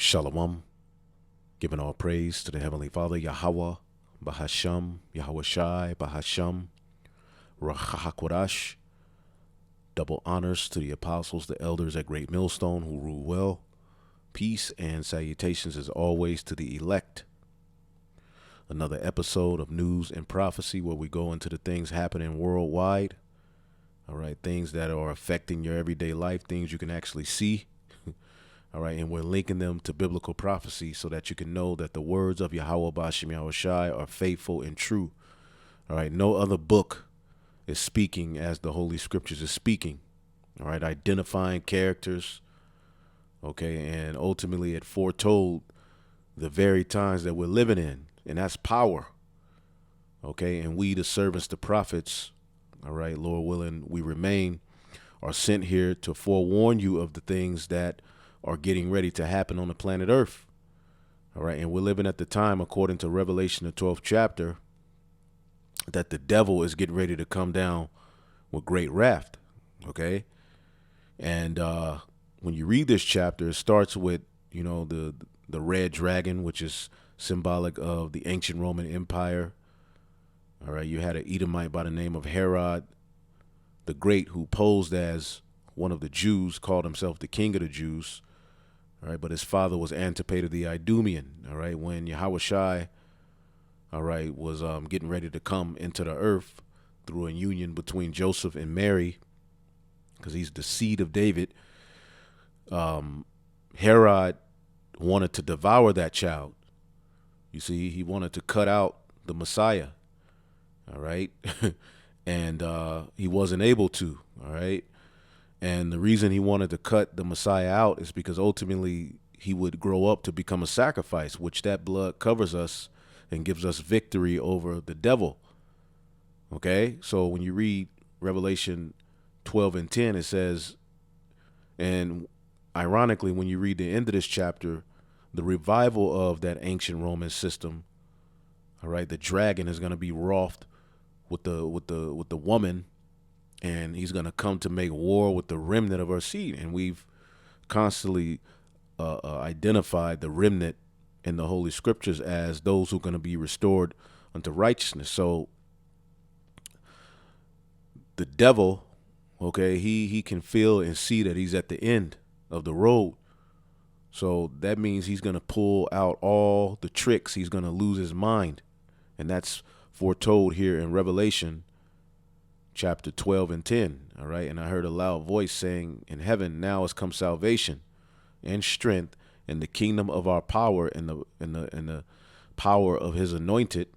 Shalom, giving all praise to the Heavenly Father, Yahweh, Bahasham, Yahweh Shai, Bahasham, Rachahakwadash. Double honors to the apostles, the elders at Great Millstone who rule well. Peace and salutations as always to the elect. Another episode of News and Prophecy where we go into the things happening worldwide. All right, things that are affecting your everyday life, things you can actually see. All right, and we're linking them to biblical prophecy so that you can know that the words of Yahweh Bashim Yahweh Shai are faithful and true. All right, no other book is speaking as the Holy Scriptures is speaking. All right, identifying characters. Okay, and ultimately it foretold the very times that we're living in, and that's power. Okay, and we, the servants, the prophets, all right, Lord willing, we remain, are sent here to forewarn you of the things that are getting ready to happen on the planet Earth. All right, and we're living at the time, according to Revelation, the 12th chapter, that the devil is getting ready to come down with great wrath. Okay, and when you read this chapter, it starts with, you know, the red dragon, which is symbolic of the ancient Roman Empire. All right, you had an Edomite by the name of Herod the Great, who posed as one of the Jews, called himself the king of the Jews. All right, but his father was Antipater the Idumean. All right, when Yahweh Shai, all right, was getting ready to come into the earth through a union between Joseph and Mary, because he's the seed of David. Herod wanted to devour that child. You see, he wanted to cut out the Messiah. All right, and he wasn't able to. All right. And the reason he wanted to cut the Messiah out is because ultimately he would grow up to become a sacrifice, which that blood covers us and gives us victory over the devil. Okay, so when you read Revelation 12 and 10, it says, and ironically, when you read the end of this chapter, the revival of that ancient Roman system, all right, the dragon is going to be wroth with the woman, and he's going to come to make war with the remnant of our seed. And we've constantly identified the remnant in the Holy Scriptures as those who are going to be restored unto righteousness. So the devil, okay, he can feel and see that he's at the end of the road. So that means he's going to pull out all the tricks. He's going to lose his mind. And that's foretold here in Revelation chapter 12 and 10. All right. And I heard a loud voice saying, in heaven now has come salvation and strength and the kingdom of our power and the power of his anointed.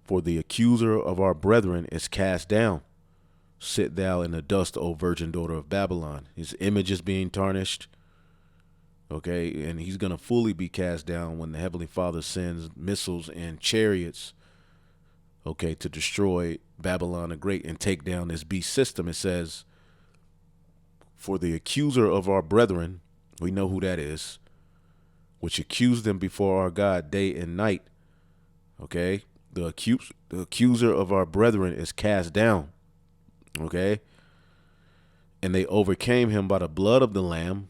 For the accuser of our brethren is cast down. Sit thou in the dust, O virgin daughter of Babylon. His image is being tarnished. Okay, and he's going to fully be cast down when the Heavenly Father sends missiles and chariots, okay, to destroy Babylon the Great and take down this beast system. It says, for the accuser of our brethren, we know who that is, which accused them before our God day and night. Okay, the accuser of our brethren is cast down. Okay, and they overcame him by the blood of the Lamb.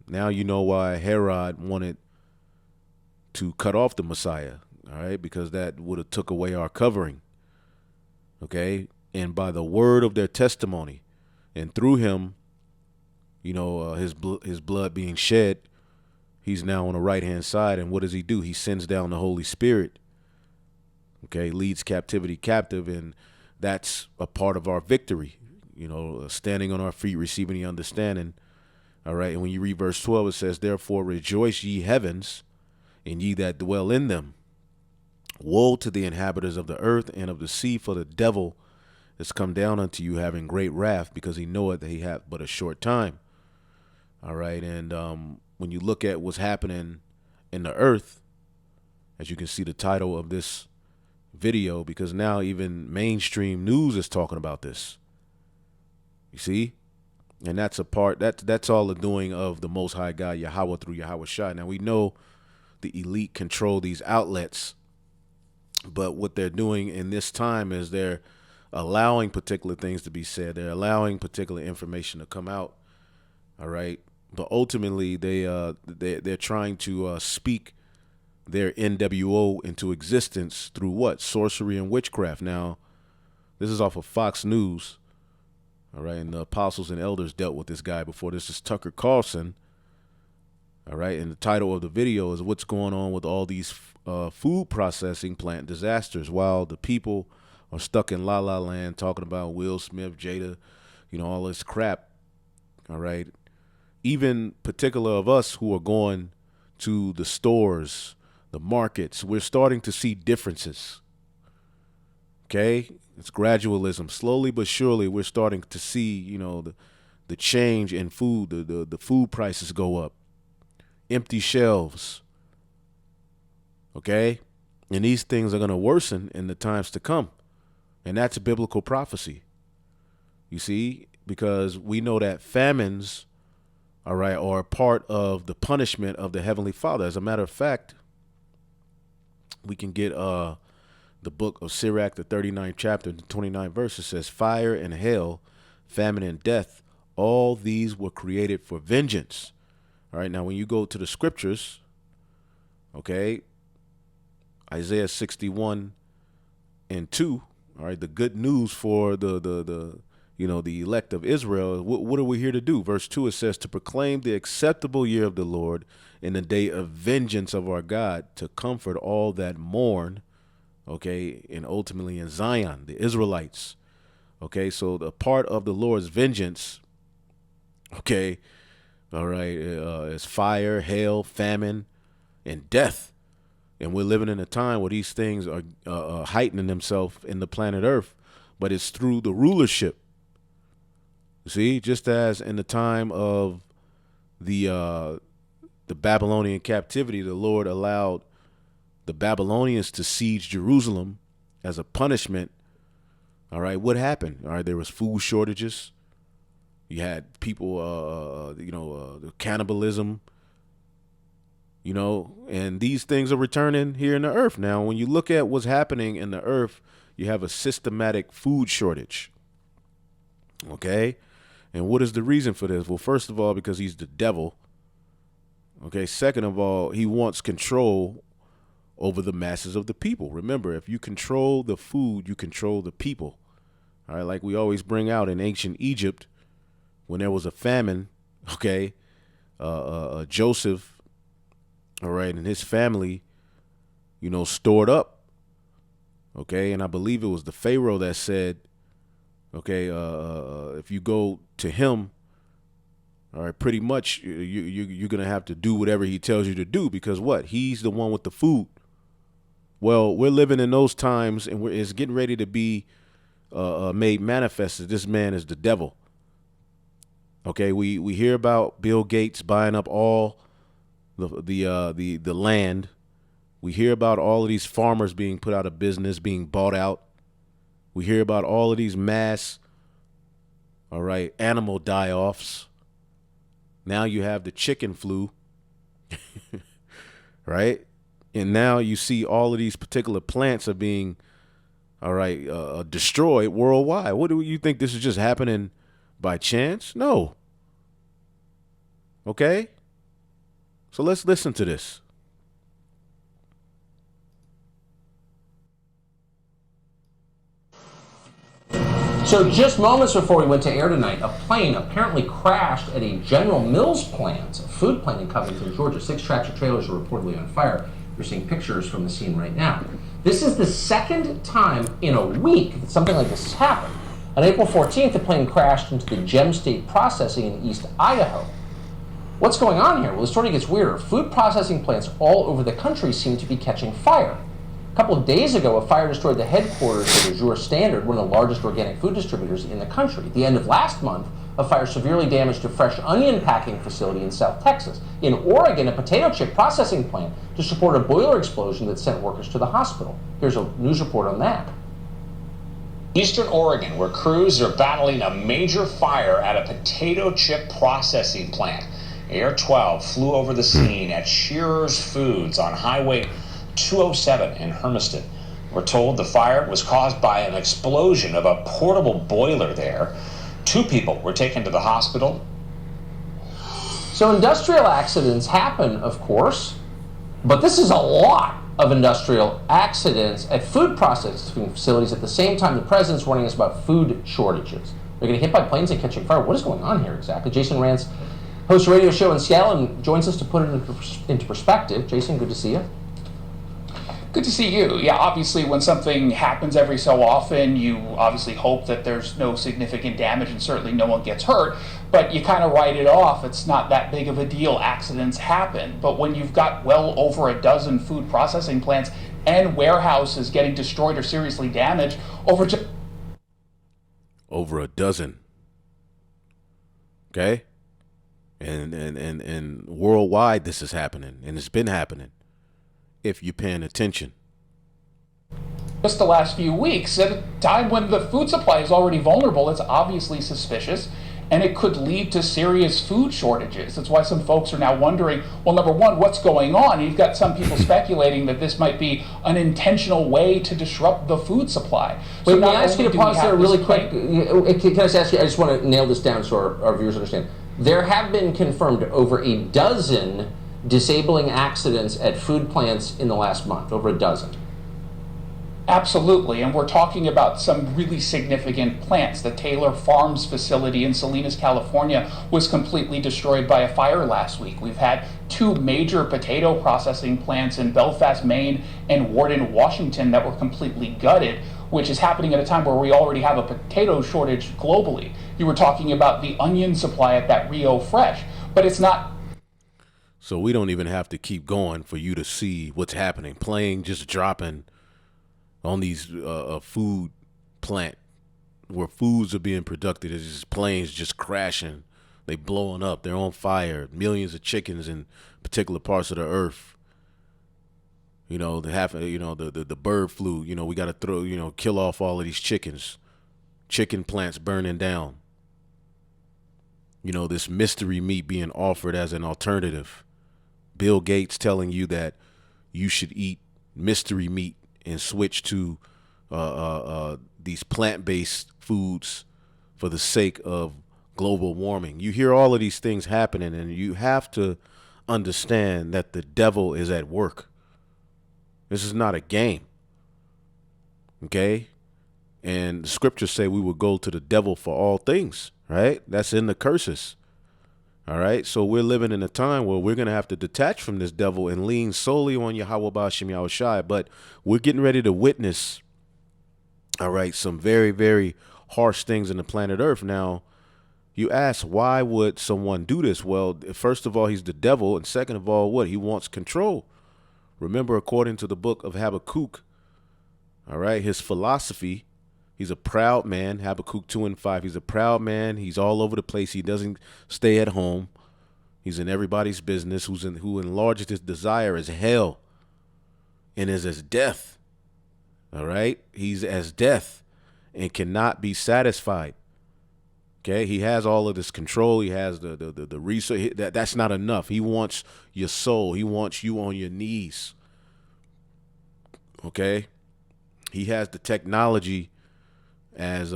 Now you know why Herod wanted to cut off the Messiah, all right, because that would have took away our covering, okay, and by the word of their testimony, and through him, you know, his blood being shed, he's now on the right-hand side, and what does he do? He sends down the Holy Spirit, okay, leads captivity captive, and that's a part of our victory, you know, standing on our feet, receiving the understanding. All right, and when you read verse 12, it says, therefore rejoice ye heavens, and ye that dwell in them. Woe to the inhabitants of the earth and of the sea, for the devil is come down unto you having great wrath, because he knoweth that he hath but a short time. All right, and when you look at what's happening in the earth, as you can see the title of this video, because now even mainstream news is talking about this. You see? And that's a part, that's all the doing of the Most High God, Yahweh, through Yahweh Shai. Now, we know the elite control these outlets, but what they're doing in this time is they're allowing particular things to be said. They're allowing particular information to come out, all right, But ultimately, they're trying to speak their NWO into existence through what? Sorcery and witchcraft. Now, this is off of Fox News. All right, and the apostles and elders dealt with this guy before. This is Tucker Carlson. All right, and the title of the video is what's going on with all these food processing plant disasters while the people are stuck in La La Land talking about Will Smith, Jada, all this crap. All right, even particular of us who are going to the stores, the markets, we're starting to see differences. Okay, it's gradualism. Slowly but surely, we're starting to see, the change in food. The food prices go up. Empty shelves. Okay, and these things are going to worsen in the times to come, and that's a biblical prophecy. You see, because we know that famines, all right, are a part of the punishment of the Heavenly Father. As a matter of fact, we can get the book of Sirach, the 39th chapter, the 29th verse. It says, fire and hail, famine and death, all these were created for vengeance. All right, now when you go to the scriptures, okay, Isaiah 61 and 2, all right, the good news for the elect of Israel, what are we here to do? Verse 2, it says, to proclaim the acceptable year of the Lord in the day of vengeance of our God, to comfort all that mourn, okay, and ultimately in Zion, the Israelites. Okay, so the part of the Lord's vengeance, okay, all right, is fire, hail, famine, and death. And we're living in a time where these things are heightening themselves in the planet Earth, but it's through the rulership. See, just as in the time of the Babylonian captivity, the Lord allowed the Babylonians to siege Jerusalem as a punishment. All right, what happened? All right, there was food shortages. You had people, cannibalism, and these things are returning here in the earth. Now, when you look at what's happening in the earth, you have a systematic food shortage. Okay. And what is the reason for this? Well, first of all, because he's the devil. Okay. Second of all, he wants control over the masses of the people. Remember, if you control the food, you control the people. All right. Like we always bring out in ancient Egypt, when there was a famine, okay, Joseph, all right, and his family, stored up. Okay. And I believe it was the Pharaoh that said, okay, if you go to him, all right, pretty much you're going to have to do whatever he tells you to do, because what? He's the one with the food. Well, we're living in those times, and it's getting ready to be made manifest that this man is the devil. Okay, we hear about Bill Gates buying up all the land. We hear about all of these farmers being put out of business, being bought out. We hear about all of these mass, all right, animal die-offs. Now you have the chicken flu, right? And now you see all of these particular plants are being, all right, destroyed worldwide. What do you think? This is just happening by chance? No. Okay? So let's listen to this. So just moments before we went to air tonight, a plane apparently crashed at a General Mills plant, a food plant in Covington, Georgia. 6 tractor trailers are reportedly on fire. You're seeing pictures from the scene right now. This is the second time in a week that something like this has happened. On April 14th, the plane crashed into the Gem State Processing in East Idaho. What's going on here? Well, the story gets weirder. Food processing plants all over the country seem to be catching fire. A couple of days ago, a fire destroyed the headquarters of Azure Standard, one of the largest organic food distributors in the country. At the end of last month, a fire severely damaged a fresh onion packing facility in South Texas. In Oregon, a potato chip processing plant to support a boiler explosion that sent workers to the hospital. Here's a news report on that. Eastern Oregon, where crews are battling a major fire at a potato chip processing plant. Air 12 flew over the scene at Shearer's Foods on Highway 207 in Hermiston. We're told the fire was caused by an explosion of a portable boiler there. 2 people were taken to the hospital. So industrial accidents happen, of course, but this is a lot of industrial accidents at food processing facilities. At the same time, the president's warning us about food shortages. They're getting hit by planes and catching fire. What is going on here exactly? Jason Rantz hosts a radio show in Seattle and joins us to put it into perspective. Jason, good to see you. Good to see you. Yeah, obviously when something happens every so often, you obviously hope that there's no significant damage and certainly no one gets hurt, but you kind of write it off. It's not that big of a deal. Accidents happen. But when you've got well over a dozen food processing plants and warehouses getting destroyed or seriously damaged over a dozen. Okay? And worldwide this is happening, and it's been happening if you're paying attention. Just the last few weeks, at a time when the food supply is already vulnerable, it's obviously suspicious, and it could lead to serious food shortages. That's why some folks are now wondering, well, number one, what's going on? You've got some people speculating that this might be an intentional way to disrupt the food supply. Wait, may I ask you to pause there really quick? Can I just ask you, I just want to nail this down so our viewers understand. There have been confirmed over a dozen disabling accidents at food plants in the last month, over a dozen. Absolutely, and we're talking about some really significant plants. The Taylor Farms facility in Salinas, California was completely destroyed by a fire last week. We've had two major potato processing plants in Belfast, Maine and Warden, Washington that were completely gutted, which is happening at a time where we already have a potato shortage globally. You were talking about the onion supply at that Rio Fresh, but it's not. So we don't even have to keep going for you to see what's happening. Plane just dropping on these food plant where foods are being produced. It's just planes just crashing. They blowing up. They're on fire. Millions of chickens in particular parts of the earth. You know, the bird flu. You know, we got to kill off all of these chickens. Chicken plants burning down. You know, this mystery meat being offered as an alternative. Bill Gates telling you that you should eat mystery meat and switch to these plant-based foods for the sake of global warming. You hear all of these things happening, and you have to understand that the devil is at work. This is not a game. Okay? And the scriptures say we will go to the devil for all things, right? That's in the curses. All right, so we're living in a time where we're going to have to detach from this devil and lean solely on Yahweh Ba'ashem Yahushai. But we're getting ready to witness, all right, some very, very harsh things in the planet Earth. Now, you ask, why would someone do this? Well, first of all, he's the devil. And second of all, what? He wants control. Remember, according to the book of Habakkuk, all right, his philosophy, he's a proud man. Habakkuk 2:5. He's a proud man. He's all over the place. He doesn't stay at home. He's in everybody's business. Who enlarges his desire as hell and is as death. All right. He's as death and cannot be satisfied. Okay. He has all of this control. He has the research. That's not enough. He wants your soul. He wants you on your knees. Okay. He has the technology as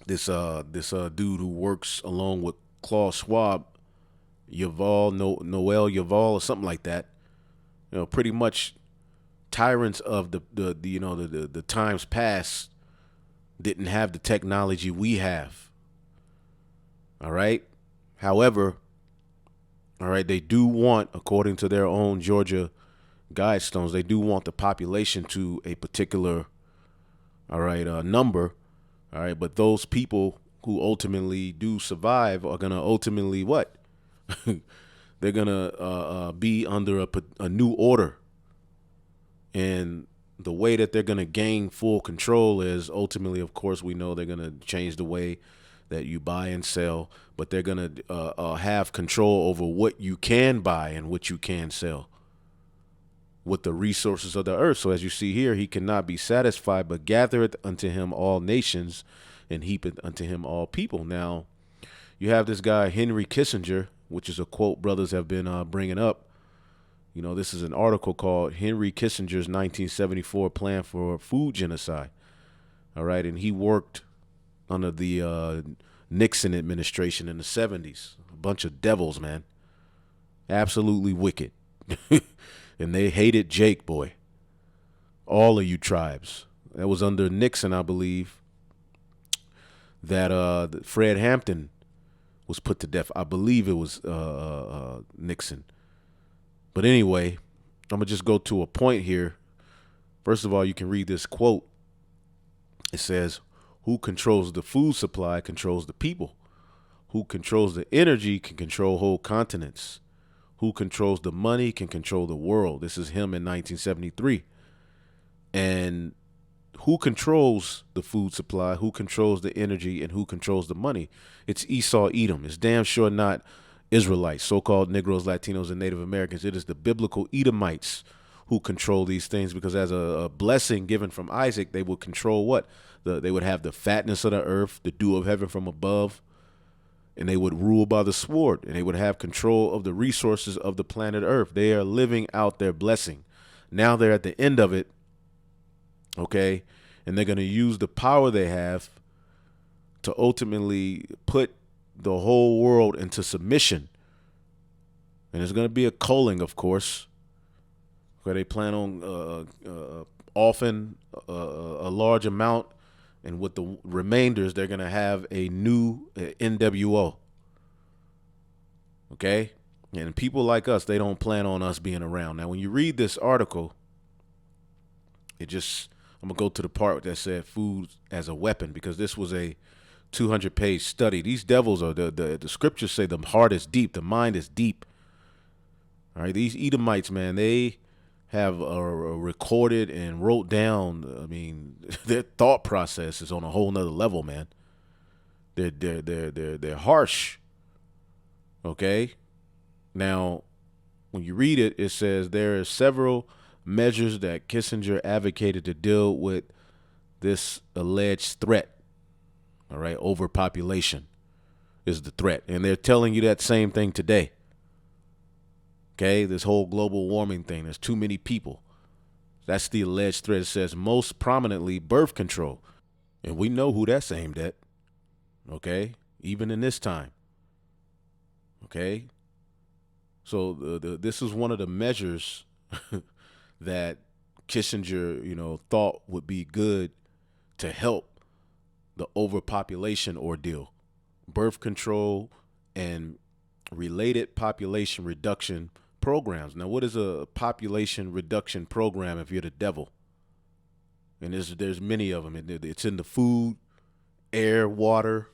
this dude who works along with Klaus Schwab, Noel Yuval or something like that. You know, pretty much tyrants of the times past didn't have the technology we have. All right. However, all right, they do want, according to their own Georgia guidestones, they do want the population to a particular number. All right. But those people who ultimately do survive are going to ultimately what? They're going to be under a new order. And the way that they're going to gain full control is ultimately, of course, we know they're going to change the way that you buy and sell, but they're going to have control over what you can buy and what you can sell with the resources of the earth. So as you see here, he cannot be satisfied, but gathereth unto him all nations and heapeth unto him all people. Now, you have this guy, Henry Kissinger, which is a quote brothers have been bringing up. You know, this is an article called Henry Kissinger's 1974 Plan for Food Genocide. All right. And he worked under the Nixon administration in the 70s, bunch of devils, man. Absolutely wicked. And they hated Jake, boy. All of you tribes. That was under Nixon, I believe, that Fred Hampton was put to death. I believe it was Nixon. But anyway, I'm going to just go to a point here. First of all, you can read this quote. It says, who controls the food supply controls the people. Who controls the energy can control whole continents. Who controls the money can control the world. This is him in 1973. And who controls the food supply, who controls the energy, and who controls the money? It's Esau, Edom. It's damn sure not Israelites, so-called Negroes, Latinos, and Native Americans. It is the biblical Edomites who control these things, because as a blessing given from Isaac, they would control what? They would have the fatness of the earth, the dew of heaven from above, and they would rule by the sword, and they would have control of the resources of the planet Earth. They are living out their blessing. Now they're at the end of it, okay? And they're going to use the power they have to ultimately put the whole world into submission. And there's going to be a culling, of course, where they plan on offering a large amount. And with the remainders, they're going to have a new NWO. Okay? And people like us, they don't plan on us being around. Now, when you read this article, I'm going to go to the part that said food as a weapon, because this was a 200-page study. These devils are, the scriptures say the heart is deep, the mind is deep. All right? These Edomites, man, they have recorded and wrote down. I mean, their thought process is on a whole nother level, man. They're harsh. Okay. Now, when you read it, it says there are several measures that Kissinger advocated to deal with this alleged threat. All right, overpopulation is the threat, and they're telling you that same thing today. Okay, this whole global warming thing, there's too many people. That's the alleged threat. It says most prominently birth control. And we know who that's aimed at. Okay, even in this time. Okay, so this is one of the measures that Kissinger, thought would be good to help the overpopulation ordeal. Birth control and related population reduction programs. Now, what is a population reduction program if you're the devil? And there's many of them. It's in the food, air, water.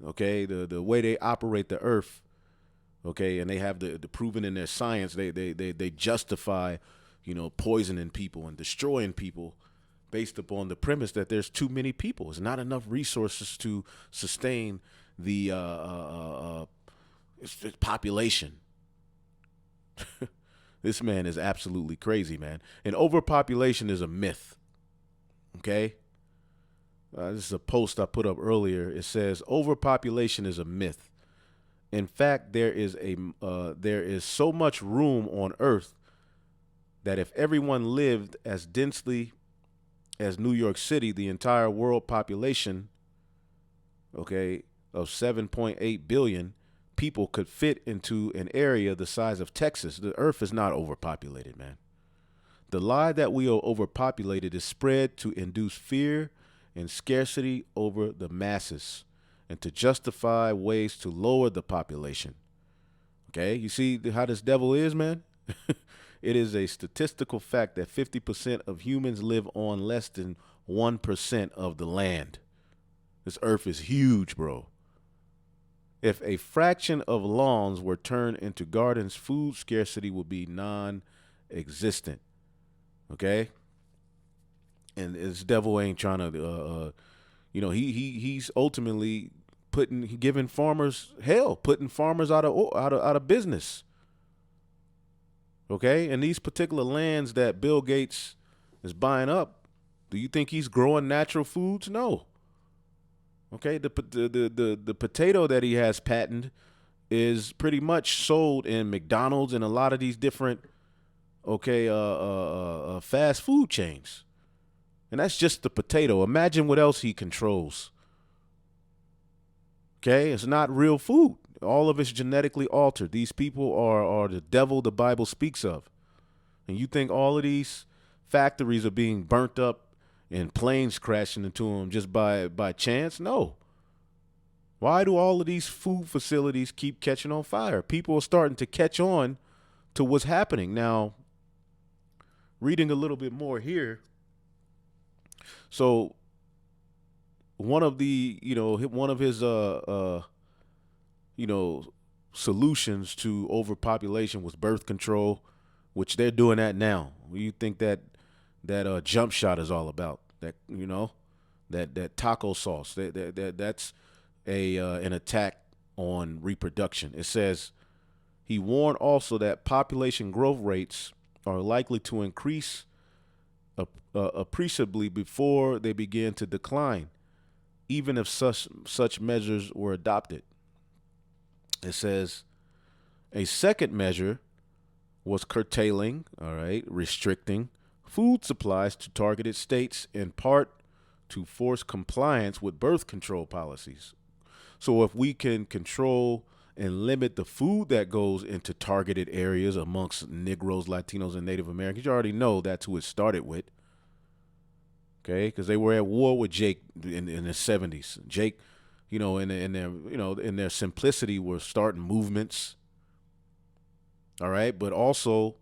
Okay, the way they operate the earth. Okay, and they have the proven in their science. They justify, poisoning people and destroying people based upon the premise that there's too many people. There's not enough resources to sustain the population. This man is absolutely crazy, man. And overpopulation is a myth. Okay? This is a post I put up earlier. It says overpopulation is a myth. In fact, there is so much room on Earth that if everyone lived as densely as New York City, the entire world population, okay, of 7.8 billion people could fit into an area the size of Texas. The Earth is not overpopulated, man. The lie that we are overpopulated is spread to induce fear and scarcity over the masses and to justify ways to lower the population. Okay, you see how this devil is, man? It is a statistical fact that 50% of humans live on less than 1% of the land. This earth is huge, bro. If a fraction of lawns were turned into gardens, food scarcity would be non-existent. Okay? And this devil ain't trying to, he's ultimately giving farmers hell, putting farmers out of business. Okay? And these particular lands that Bill Gates is buying up, do you think he's growing natural foods? No. Okay, the potato that he has patented is pretty much sold in McDonald's and a lot of these different fast food chains. And that's just the potato. Imagine what else he controls. Okay, it's not real food. All of it's genetically altered. These people are the devil the Bible speaks of. And you think all of these factories are being burnt up and planes crashing into them just by chance? No. Why do all of these food facilities keep catching on fire? People are starting to catch on to what's happening. Now, reading a little bit more here. So one of the, one of his, solutions to overpopulation was birth control, which they're doing that now. What do you think that jump shot is all about? That, that taco sauce, that's an attack on reproduction. It says he warned also that population growth rates are likely to increase appreciably before they begin to decline, even if such measures were adopted. It says a second measure was curtailing, restricting food supplies to targeted states, in part to force compliance with birth control policies. So if we can control and limit the food that goes into targeted areas amongst Negroes, Latinos, and Native Americans, you already know that's who it started with. Okay, because they were at war with Jake in the 70s. Jake, in their simplicity, were starting movements. All right, but also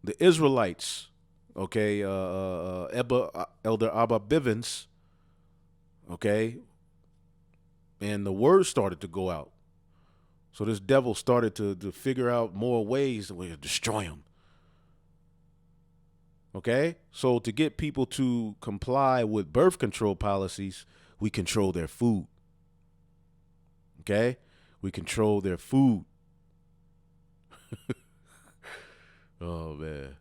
the Israelites, okay, Elder Abba Bivens, okay, and the word started to go out. So this devil started to figure out more ways to destroy him. Okay, so to get people to comply with birth control policies, we control their food. Okay, we control their food. Oh, man.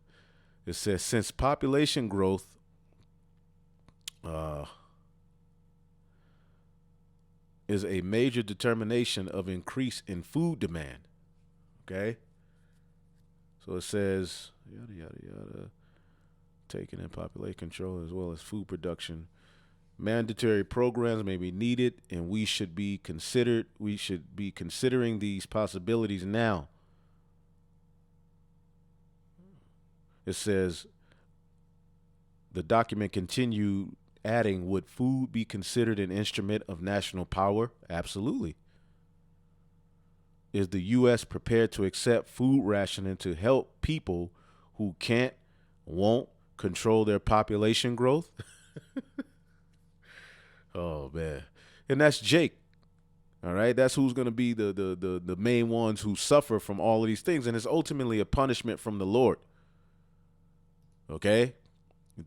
It says, since population growth is a major determination of increase in food demand. Okay, so it says, yada, yada, yada. Taking in population control as well as food production. Mandatory programs may be needed, and we should be considering these possibilities now. It says the document continued, adding, would food be considered an instrument of national power? Absolutely. Is the U.S. prepared to accept food rationing to help people who won't control their population growth? Oh, man. And that's Jake. All right. That's who's going to be the main ones who suffer from all of these things. And it's ultimately a punishment from the Lord. Okay.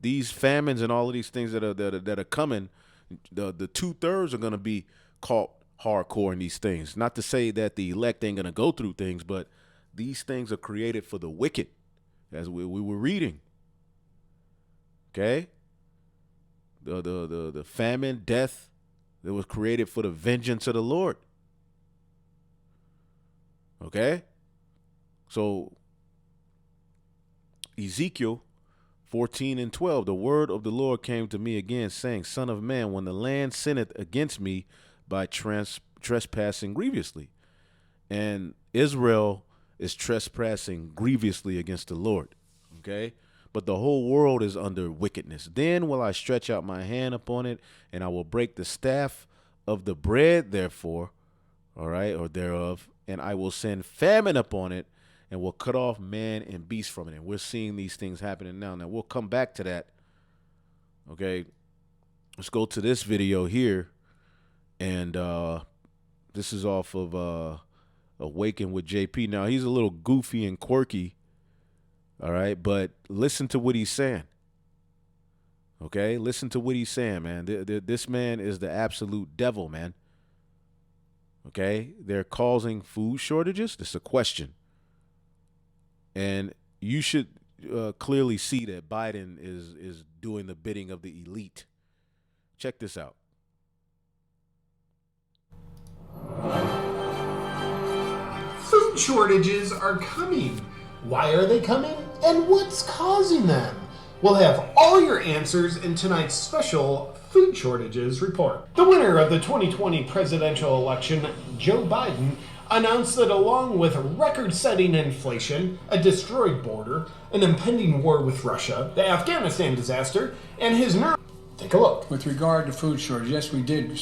These famines and all of these things that are coming, the 2/3 are going to be caught hardcore in these things. Not to say that the elect ain't going to go through things, but these things are created for the wicked, as we were reading. Okay. The famine, death, that was created for the vengeance of the Lord. Okay. So Ezekiel 14:12, the word of the Lord came to me again, saying, Son of man, when the land sinneth against me by trespassing grievously. And Israel is trespassing grievously against the Lord. Okay. But the whole world is under wickedness. Then will I stretch out my hand upon it, and I will break the staff of the bread, therefore, all right, or thereof, and I will send famine upon it, and will cut off man and beast from it. And we're seeing these things happening now. Now, we'll come back to that. Okay, let's go to this video here. And this is off of Awaken with JP. Now, he's a little goofy and quirky. All right, but listen to what he's saying. Okay, listen to what he's saying, man. This man is the absolute devil, man. Okay, they're causing food shortages. This is a question. And you should clearly see that Biden is doing the bidding of the elite. Check this out. Food shortages are coming. Why are they coming, and what's causing them? We'll have all your answers in tonight's special Food Shortages Report. The winner of the 2020 presidential election, Joe Biden, announced that along with record-setting inflation, a destroyed border, an impending war with Russia, the Afghanistan disaster, and his nerve... Take a look. With regard to food shortage, yes, we did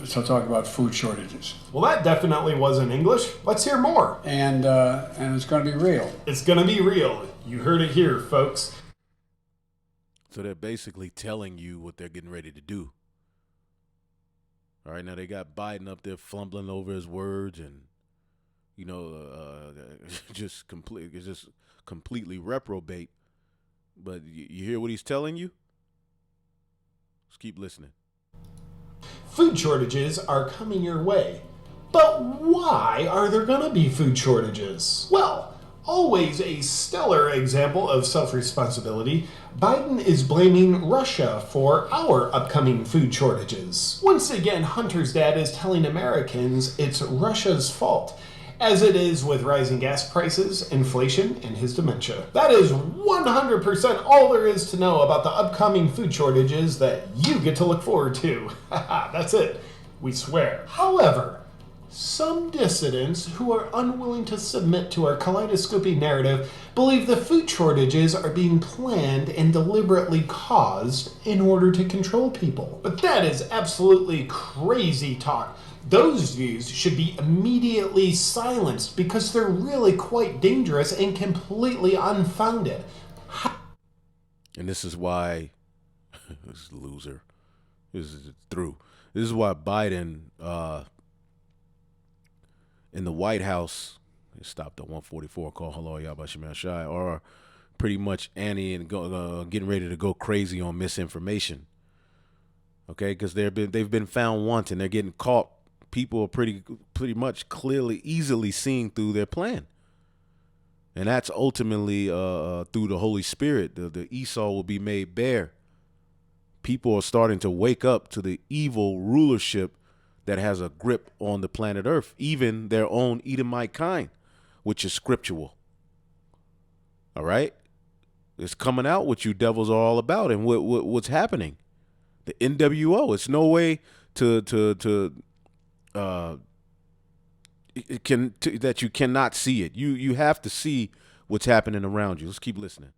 talk about food shortages. Well, that definitely wasn't English. Let's hear more. And it's going to be real. It's going to be real. You heard it here, folks. So they're basically telling you what they're getting ready to do. All right, now they got Biden up there fumbling over his words and, just completely reprobate. But you hear what he's telling you? Just keep listening. Food shortages are coming your way. But why are there going to be food shortages? Well, always a stellar example of self-responsibility, Biden is blaming Russia for our upcoming food shortages. Once again, Hunter's dad is telling Americans it's Russia's fault, as it is with rising gas prices, inflation, and his dementia. That is 100% all there is to know about the upcoming food shortages that you get to look forward to. That's it. We swear. However, some dissidents who are unwilling to submit to our kaleidoscopic narrative believe the food shortages are being planned and deliberately caused in order to control people. But that is absolutely crazy talk. Those views should be immediately silenced because they're really quite dangerous and completely unfounded. And this is why this loser this is through. This is why Biden in the White House, they stopped at 144, call hello Yabashima Shai, are pretty much anti and getting ready to go crazy on misinformation. Okay, because they've been found wanting, they're getting caught. People are pretty much clearly, easily seeing through their plan. And that's ultimately through the Holy Spirit. The Esau will be made bare. People are starting to wake up to the evil rulership that has a grip on the planet Earth, even their own Edomite kind, which is scriptural. All right? It's coming out what you devils are all about and what's happening. The NWO, it's no way that you cannot see it. You have to see what's happening around you. Let's keep listening.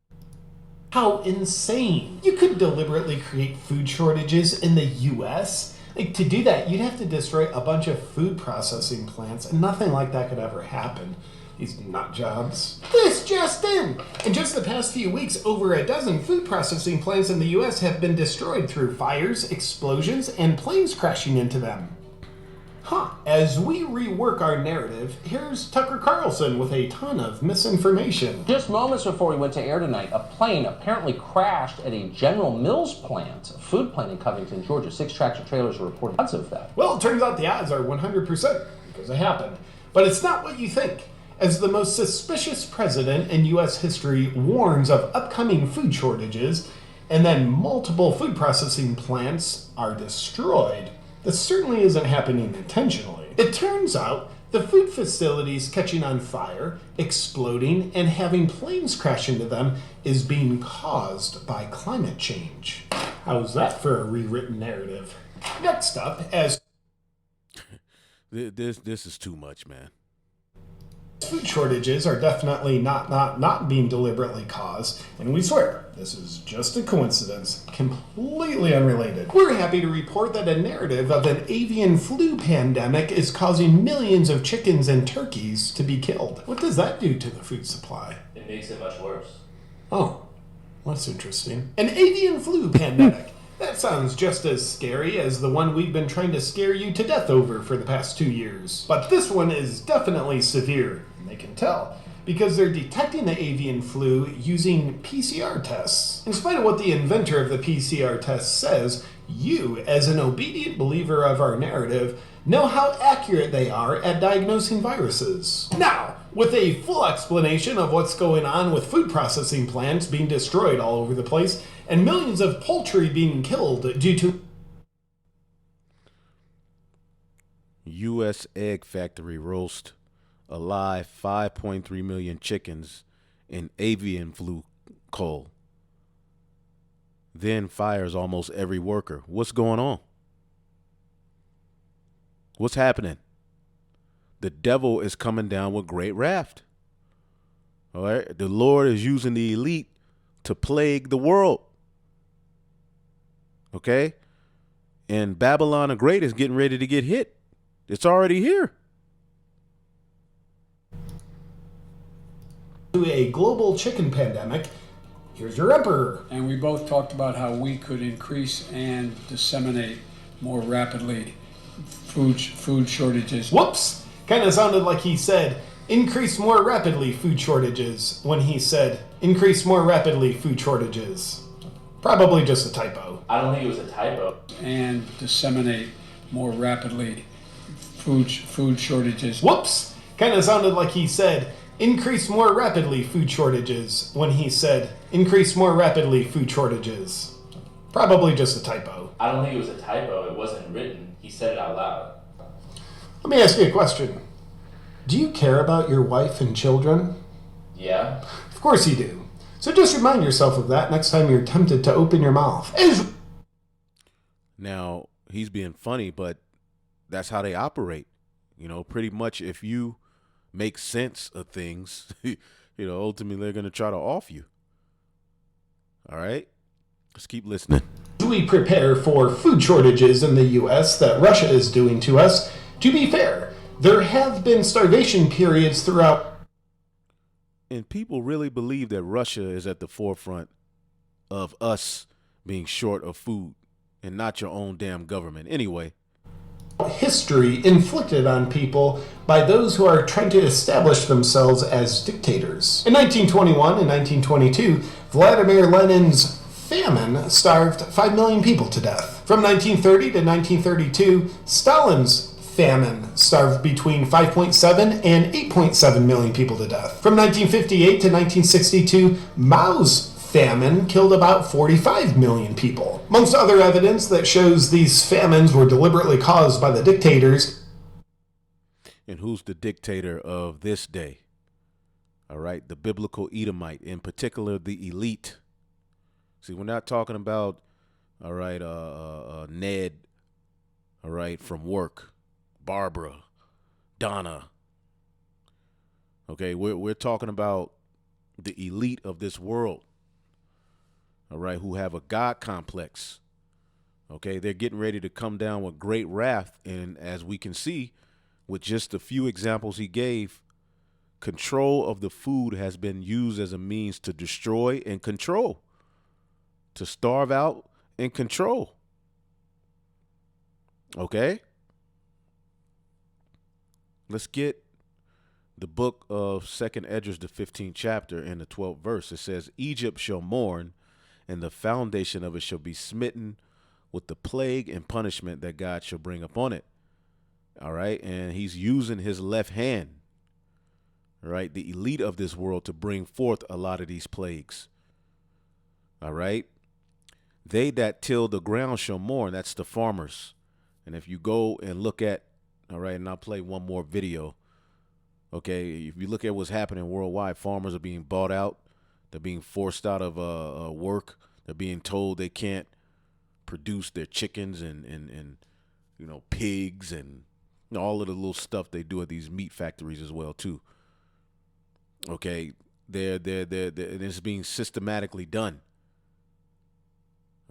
How insane. You could deliberately create food shortages in the U.S.? Like, to do that, you'd have to destroy a bunch of food processing plants, and nothing like that could ever happen. These nut jobs. This just in! In just the past few weeks, over a dozen food processing plants in the U.S. have been destroyed through fires, explosions, and planes crashing into them. As we rework our narrative, here's Tucker Carlson with a ton of misinformation. Just moments before we went to air tonight, a plane apparently crashed at a General Mills plant, a food plant in Covington, Georgia. 6 tractor trailers are reported odds of that. Well, it turns out the odds are 100% because it happened. But it's not what you think. As the most suspicious president in U.S. history warns of upcoming food shortages, and then multiple food processing plants are destroyed, this certainly isn't happening intentionally. It turns out the food facilities catching on fire, exploding, and having planes crash into them is being caused by climate change. How's that for a rewritten narrative? Next up, as this is too much, man. food shortages are definitely not being deliberately caused, and we swear this is just a coincidence, completely unrelated. We're happy to report that a narrative of an avian flu pandemic is causing millions of chickens and turkeys to be killed. What does that do to the food supply? It makes it much worse. Oh, that's interesting. An avian flu pandemic. That sounds just as scary as the one we've been trying to scare you to death over for the past 2 years. But this one is definitely severe, and they can tell, because they're detecting the avian flu using PCR tests. In spite of what the inventor of the PCR test says, you, as an obedient believer of our narrative, know how accurate they are at diagnosing viruses. Now, with a full explanation of what's going on with food processing plants being destroyed all over the place, and millions of poultry being killed due to U.S. egg factory roast alive 5.3 million chickens in avian flu coal. Then fires almost every worker. What's going on? What's happening? the devil is coming down with great wrath. All right. The Lord is using the elite to plague the world. Okay. And Babylon the Great is getting ready to get hit. It's already here. To a global chicken pandemic, here's your emperor. And we both talked about how we could increase and disseminate more rapidly food shortages. Whoops! Kind of sounded like he said, increase more rapidly food shortages, when he said, increase more rapidly food shortages. Probably just a typo. I don't think it was a typo. And disseminate more rapidly food shortages. Whoops! Kind of sounded like he said, increase more rapidly food shortages, when he said, increase more rapidly food shortages. Probably just a typo. I don't think it was a typo. It wasn't written. He said it out loud. Let me ask you a question. Do you care about your wife and children? Yeah. Of course you do. So just remind yourself of that next time you're tempted to open your mouth. Now, he's being funny, but that's how they operate. You know, pretty much if you make sense of things, ultimately they're going to try to off you. All right? Let's keep listening. Do we prepare for food shortages in the U.S. that Russia is doing to us? To be fair, there have been starvation periods throughout. And people really believe that Russia is at the forefront of us being short of food and not your own damn government. Anyway. History inflicted on people by those who are trying to establish themselves as dictators. In 1921 and 1922, Vladimir Lenin's famine starved 5 million people to death. From 1930 to 1932, Stalin's famine starved between 5.7 and 8.7 million people to death. From 1958 to 1962, Mao's famine killed about 45 million people. Amongst other evidence that shows these famines were deliberately caused by the dictators. And who's the dictator of this day? All right, the biblical Edomite, in particular the elite. See, we're not talking about, all right, Ned, all right, from work, Barbara, Donna. Okay, we're talking about the elite of this world, all right, who have a God complex. Okay, they're getting ready to come down with great wrath. And as we can see, with just a few examples he gave, control of the food has been used as a means to destroy and control, to starve out and control. Okay? Let's get the book of 2nd Esdras, the 15th chapter and the 12th verse. It says, Egypt shall mourn, and the foundation of it shall be smitten with the plague and punishment that God shall bring upon it. All right? And he's using his left hand, right, the elite of this world, to bring forth a lot of these plagues. All right? They that till the ground shall mourn. That's the farmers. And if you go and look at, all right, and I'll play one more video. Okay, if you look at what's happening worldwide, farmers are being bought out. They're being forced out of work. They're being told they can't produce their chickens and pigs and all of the little stuff they do at these meat factories as well too. Okay, it's being systematically done.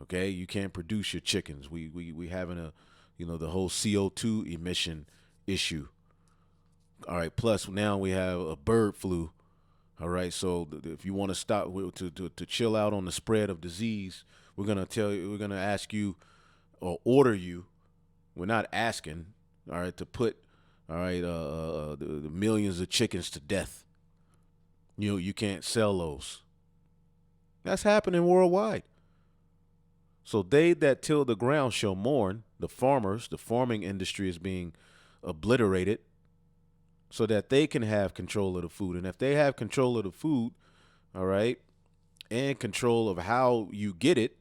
Okay, you can't produce your chickens. We having a, the whole CO2 emission issue. All right, plus now we have a bird flu. All right, so if you want to stop to chill out on the spread of disease, we're gonna ask you or order you. We're not asking, all right, to put, all right, the millions of chickens to death. You can't sell those. That's happening worldwide. So they that till the ground shall mourn. The farmers, the farming industry is being obliterated so that they can have control of the food. And if they have control of the food, all right, and control of how you get it,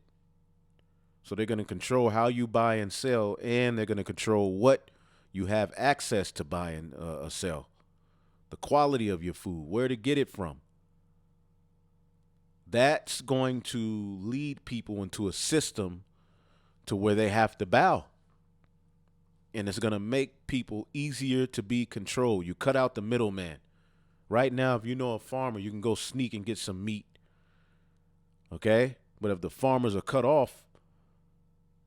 so they're going to control how you buy and sell, and they're going to control what you have access to buy and sell, the quality of your food, where to get it from. That's going to lead people into a system to where they have to bow. And it's going to make make people easier to be controlled. You cut out the middleman. Right now, if you know a farmer, you can go sneak and get some meat. Okay? But if the farmers are cut off,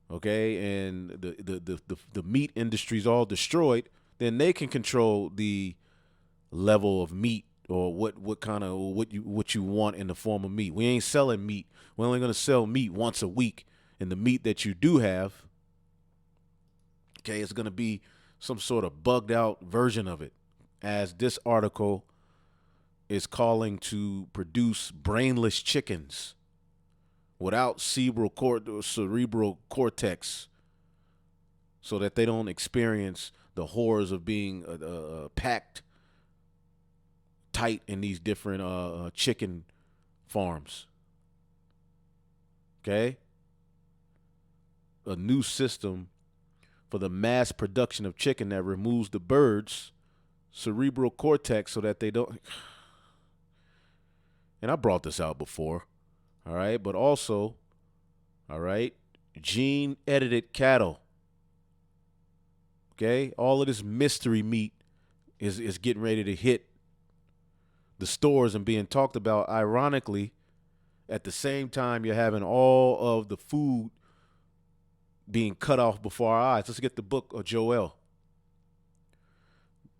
okay, and the meat industry is all destroyed, then they can control the level of meat or what you want in the form of meat. We ain't selling meat. We're only going to sell meat once a week. And the meat that you do have, okay, it's going to be some sort of bugged out version of it, as this article is calling to produce brainless chickens without cerebral cortex, so that they don't experience the horrors of being packed tight in these different chicken farms. Okay? A new system for the mass production of chicken that removes the bird's cerebral cortex so that they don't. And I brought this out before, all right? But also, all right, gene-edited cattle, okay? All of this mystery meat is getting ready to hit the stores and being talked about, ironically, at the same time you're having all of the food being cut off before our eyes. Let's get the book of Joel.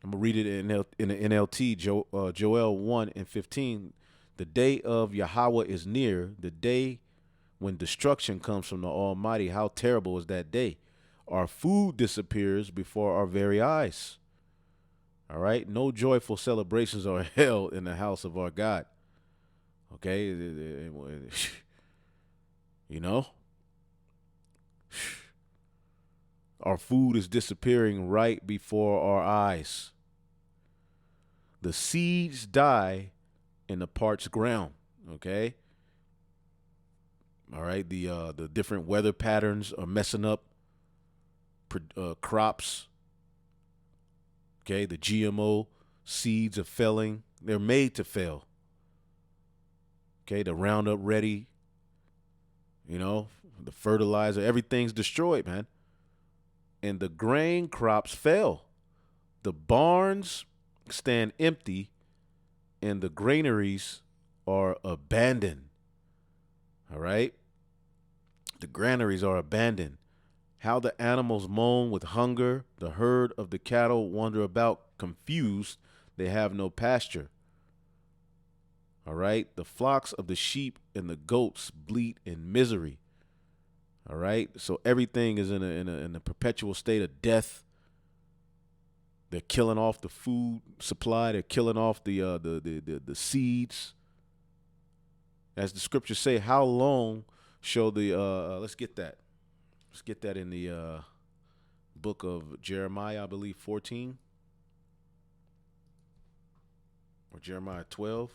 I'm going to read it in the NLT, Joel 1:15. The day of Yahweh is near, the day when destruction comes from the Almighty. How terrible is that day? Our food disappears before our very eyes. All right? No joyful celebrations are held in the house of our God. Okay? You know? Our food is disappearing right before our eyes. The seeds die in the parched ground, okay? All right, the different weather patterns are messing up crops. Okay, the GMO seeds are failing. They're made to fail. Okay, the Roundup Ready, you know, the fertilizer, everything's destroyed, man. And the grain crops fail. The barns stand empty and the granaries are abandoned. All right? The granaries are abandoned. How the animals moan with hunger. The herd of the cattle wander about confused. They have no pasture. All right? The flocks of the sheep and the goats bleat in misery. All right? So everything is in a perpetual state of death. They're killing off the food supply. They're killing off the seeds. As the scriptures say, how long shall the let's get that. Let's get that in the book of Jeremiah, I believe 14. Or Jeremiah 12.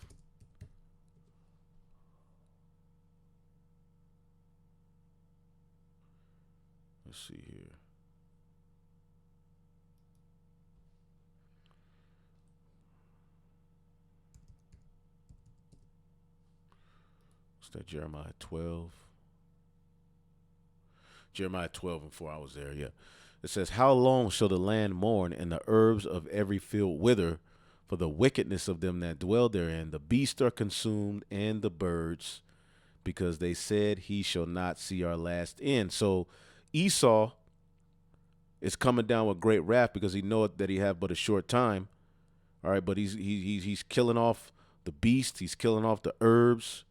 Let's see here. What's that, Jeremiah 12? Jeremiah 12:4, I was there, yeah. It says, how long shall the land mourn and the herbs of every field wither for the wickedness of them that dwell therein? The beasts are consumed and the birds, because they said he shall not see our last end. So Esau is coming down with great wrath because he knoweth that he have but a short time. All right, but he's killing off the beast. He's killing off the herbs.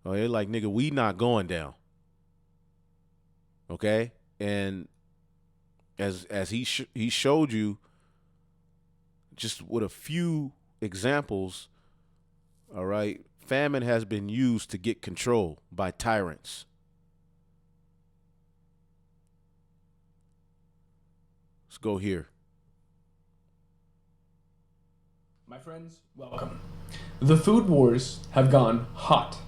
Oh, they're like, nigga, we not going down. Okay, and as he showed you, just with a few examples. All right, famine has been used to get control by tyrants. Let's go here. My friends, welcome. The food wars have gone hot.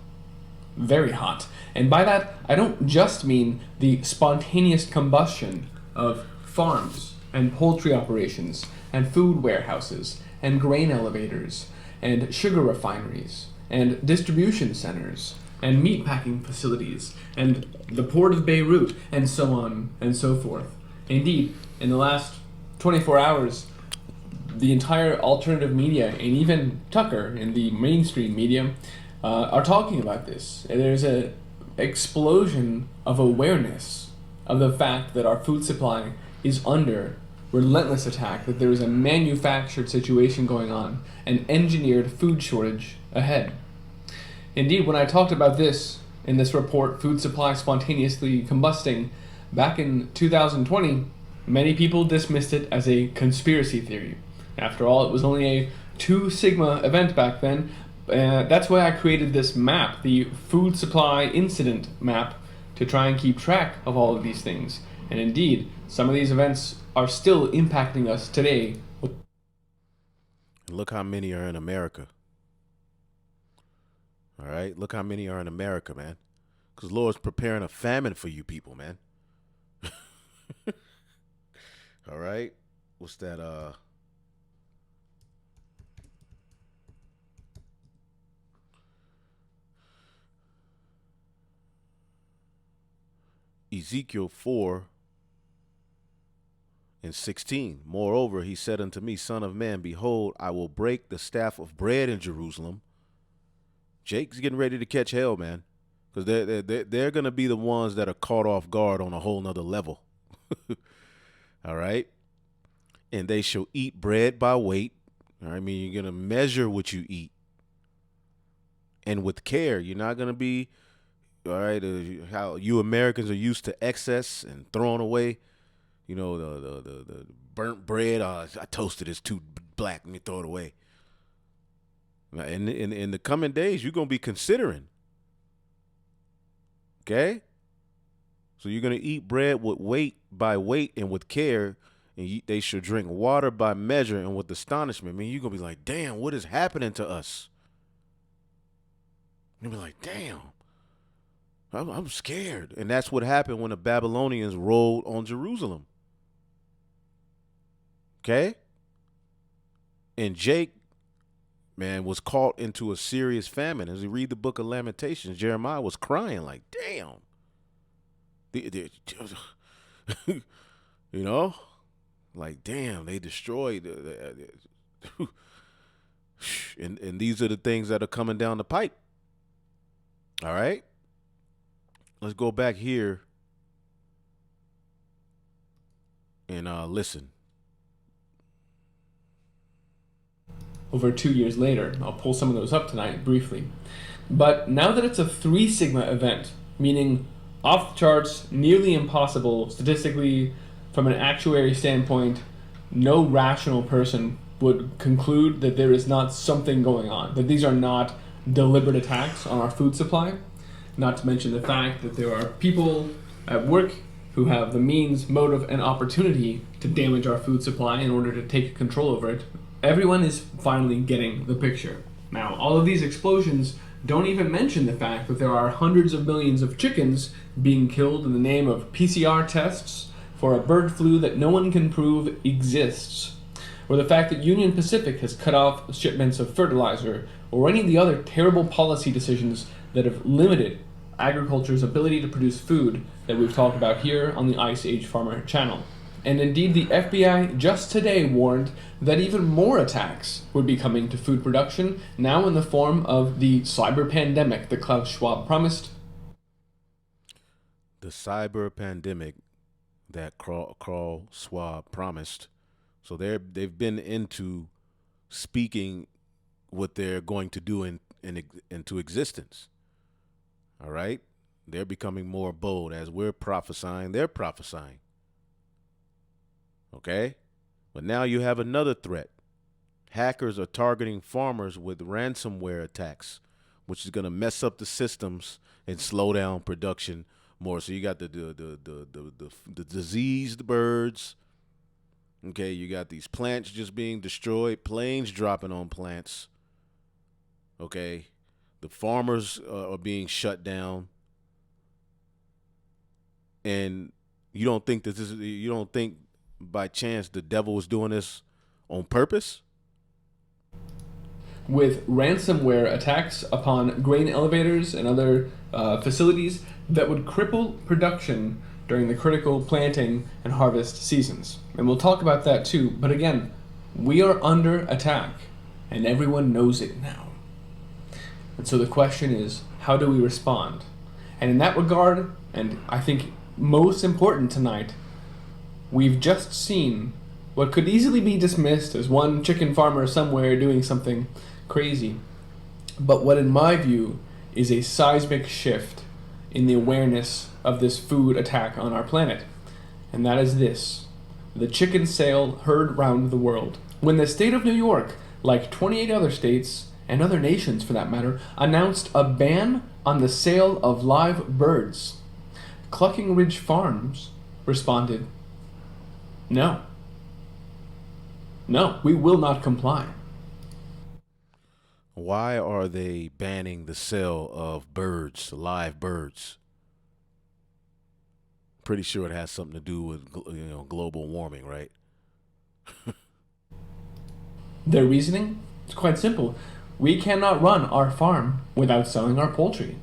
Very hot. And by that, I don't just mean the spontaneous combustion of farms and poultry operations and food warehouses and grain elevators and sugar refineries and distribution centers and meatpacking facilities and the port of Beirut and so on and so forth. Indeed, in the last 24 hours, the entire alternative media and even Tucker in the mainstream media are talking about this. And there's a explosion of awareness of the fact that our food supply is under relentless attack, that there is a manufactured situation going on, an engineered food shortage ahead. Indeed, when I talked about this in this report, Food Supply Spontaneously Combusting, back in 2020, many people dismissed it as a conspiracy theory. After all, it was only a 2 sigma event back then. That's why I created this map, the Food Supply Incident Map, to try and keep track of all of these things. And indeed, some of these events are still impacting us today. Look how many are in America. All right? Look how many are in America, man. Because Lord's preparing a famine for you people, man. All right? What's that? Ezekiel 4:16. Moreover, he said unto me, Son of man, behold, I will break the staff of bread in Jerusalem. Jake's getting ready to catch hell, man, because they're going to be the ones that are caught off guard on a whole nother level. All right? And they shall eat bread by weight. All right? I mean, you're going to measure what you eat. And with care, you're not going to be, all right, how you Americans are used to excess and throwing away. You know, the burnt bread, I toasted, it's too black, let me throw it away. In the coming days, you're going to be considering. Okay? So you're going to eat bread with by weight and with care, and they should drink water by measure and with astonishment. I mean, you're going to be like, damn, what is happening to us? You'll be like, damn, I'm scared. And that's what happened when the Babylonians rolled on Jerusalem. Okay? And Jake, man, was caught into a serious famine. As you read the book of Lamentations, Jeremiah was crying like, damn. You know? Like, damn, they destroyed. And these are the things that are coming down the pipe. All right? Let's go back here and listen. Over 2 years later, I'll pull some of those up tonight briefly. But now that it's a 3 sigma event, meaning off the charts, nearly impossible statistically from an actuary standpoint, no rational person would conclude that there is not something going on, that these are not deliberate attacks on our food supply. Not to mention the fact that there are people at work who have the means, motive, and opportunity to damage our food supply in order to take control over it. Everyone is finally getting the picture. Now, all of these explosions don't even mention the fact that there are hundreds of millions of chickens being killed in the name of PCR tests for a bird flu that no one can prove exists, or the fact that Union Pacific has cut off shipments of fertilizer, or any of the other terrible policy decisions that have limited agriculture's ability to produce food that we've talked about here on the Ice Age Farmer channel. And indeed, the FBI just today warned that even more attacks would be coming to food production, now in the form of the cyber pandemic that Klaus Schwab promised. The cyber pandemic that Klaus Schwab promised. So they've been into speaking what they're going to do into existence. All right? They're becoming more bold. As we're prophesying, they're prophesying. Okay? But now you have another threat. Hackers are targeting farmers with ransomware attacks, which is going to mess up the systems and slow down production more. So you got the diseased birds. Okay, you got these plants just being destroyed, planes dropping on plants. Okay, the farmers are being shut down. And you don't think by chance the devil was doing this on purpose? With ransomware attacks upon grain elevators and other facilities that would cripple production during the critical planting and harvest seasons. And we'll talk about that too, but again, we are under attack, and everyone knows it now. And so the question is, how do we respond? And in that regard, and I think most important tonight, we've just seen what could easily be dismissed as one chicken farmer somewhere doing something crazy, but what in my view is a seismic shift in the awareness of this food attack on our planet. And that is this: the chicken sale heard round the world. When the state of New York, like 28 other states, and other nations for that matter, announced a ban on the sale of live birds, Clucking Ridge Farms responded, no. No, we will not comply. Why are they banning the sale of birds, live birds? Pretty sure it has something to do with global warming, right? Their reasoning is quite simple. We cannot run our farm without selling our poultry.